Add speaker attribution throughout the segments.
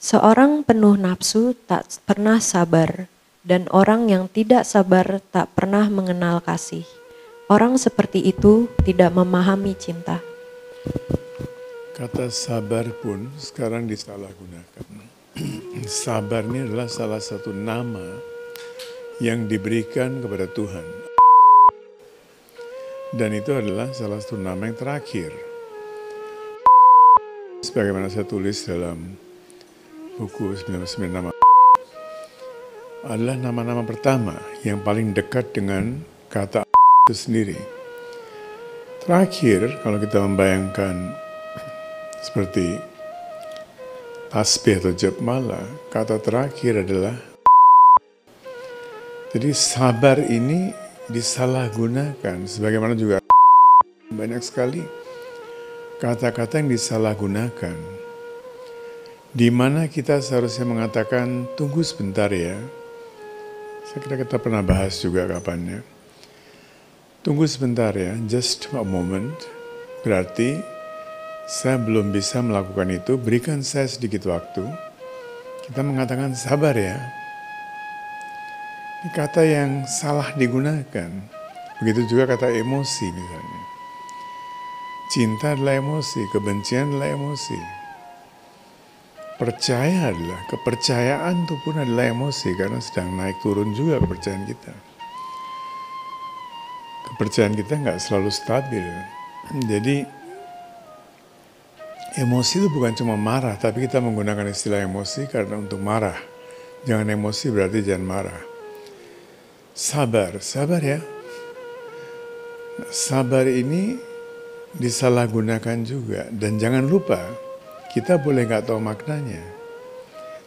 Speaker 1: Seorang penuh nafsu tak pernah sabar, dan orang yang tidak sabar tak pernah mengenal kasih. Orang seperti itu tidak memahami cinta.
Speaker 2: Kata sabar pun sekarang disalahgunakan. Sabar ini adalah salah satu nama yang diberikan kepada Tuhan. Dan itu adalah salah satu nama yang terakhir. Sebagaimana saya tulis dalam buku 99 nama, adalah nama-nama pertama yang paling dekat dengan kata itu sendiri. Terakhir, kalau kita membayangkan seperti tasbih atau japmala, kata terakhir adalah. Jadi sabar ini disalahgunakan, sebagaimana juga banyak sekali kata-kata yang disalahgunakan, di mana kita seharusnya mengatakan tunggu sebentar ya. Saya kira kita pernah bahas juga kapannya. Tunggu sebentar ya, just a moment. Berarti saya belum bisa melakukan itu, berikan saya sedikit waktu. Kita mengatakan sabar ya. Ini kata yang salah digunakan. Begitu juga kata emosi misalnya. Cinta adalah emosi, kebencian adalah emosi. Percaya adalah, kepercayaan itu pun adalah emosi karena sedang naik turun juga kepercayaan kita. Kepercayaan kita nggak selalu stabil. Jadi emosi itu bukan cuma marah, tapi kita menggunakan istilah emosi karena untuk marah. Jangan emosi berarti jangan marah. Sabar ya. Sabar ini disalahgunakan juga. Dan jangan lupa, kita boleh nggak tahu maknanya.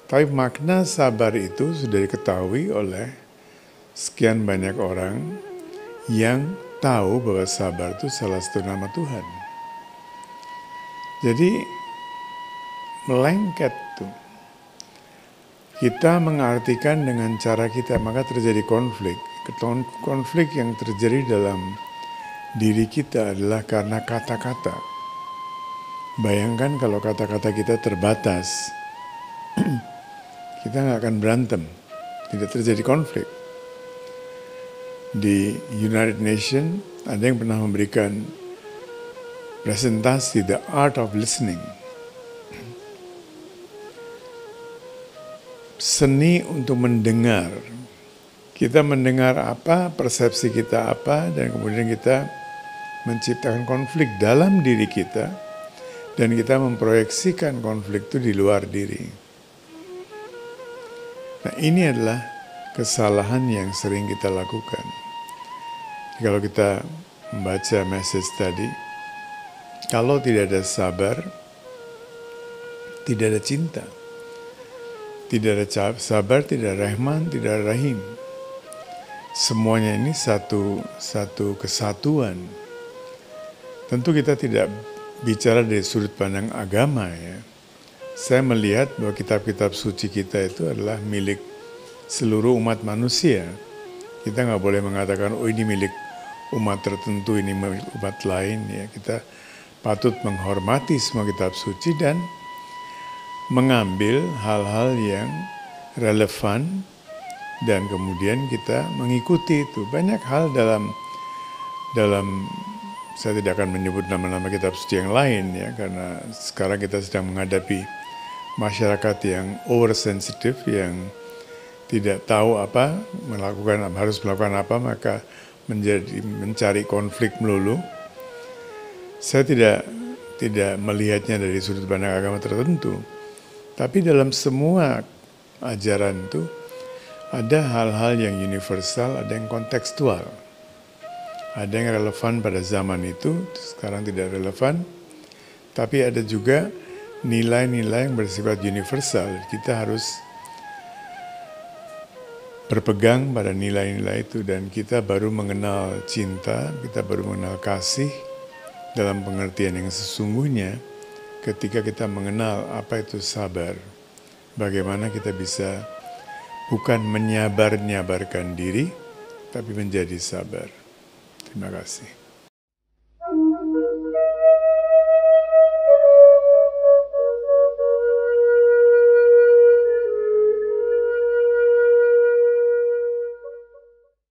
Speaker 2: Tapi makna sabar itu sudah diketahui oleh sekian banyak orang yang tahu bahwa sabar itu salah satu nama Tuhan. Jadi melengket tuh. Kita mengartikan dengan cara kita, maka terjadi konflik. Konflik yang terjadi dalam diri kita adalah karena kata-kata. Bayangkan kalau kata-kata kita terbatas, kita nggak akan berantem, tidak terjadi konflik. Di United Nations ada yang pernah memberikan presentasi The Art of Listening. Seni untuk mendengar. Kita mendengar apa, persepsi kita apa, dan kemudian kita menciptakan konflik dalam diri kita, dan kita memproyeksikan konflik itu di luar diri. Nah, ini adalah kesalahan yang sering kita lakukan. Kalau kita membaca message tadi, kalau tidak ada sabar, tidak ada cinta. Tidak ada sabar, tidak ada rahman, tidak ada rahim. Semuanya ini satu kesatuan. Tentu kita tidak bicara dari sudut pandang agama ya. Saya melihat bahwa kitab-kitab suci kita itu adalah milik seluruh umat manusia. Kita nggak boleh mengatakan, oh ini milik umat tertentu, ini milik umat lain ya. Kita patut menghormati semua kitab suci dan mengambil hal-hal yang relevan dan kemudian kita mengikuti itu. Banyak hal dalam saya tidak akan menyebut nama-nama kitab suci yang lain ya, karena sekarang kita sedang menghadapi masyarakat yang oversensitif, yang tidak tahu apa, harus melakukan apa, maka mencari konflik melulu. Saya tidak melihatnya dari sudut pandang agama tertentu. Tapi dalam semua ajaran itu ada hal-hal yang universal, ada yang kontekstual. Ada yang relevan pada zaman itu, sekarang tidak relevan. Tapi ada juga nilai-nilai yang bersifat universal. Kita harus berpegang pada nilai-nilai itu dan kita baru mengenal cinta, kita baru mengenal kasih dalam pengertian yang sesungguhnya. Ketika kita mengenal apa itu sabar, bagaimana kita bisa bukan menyabar-nyabarkan diri, tapi menjadi sabar. Terima kasih.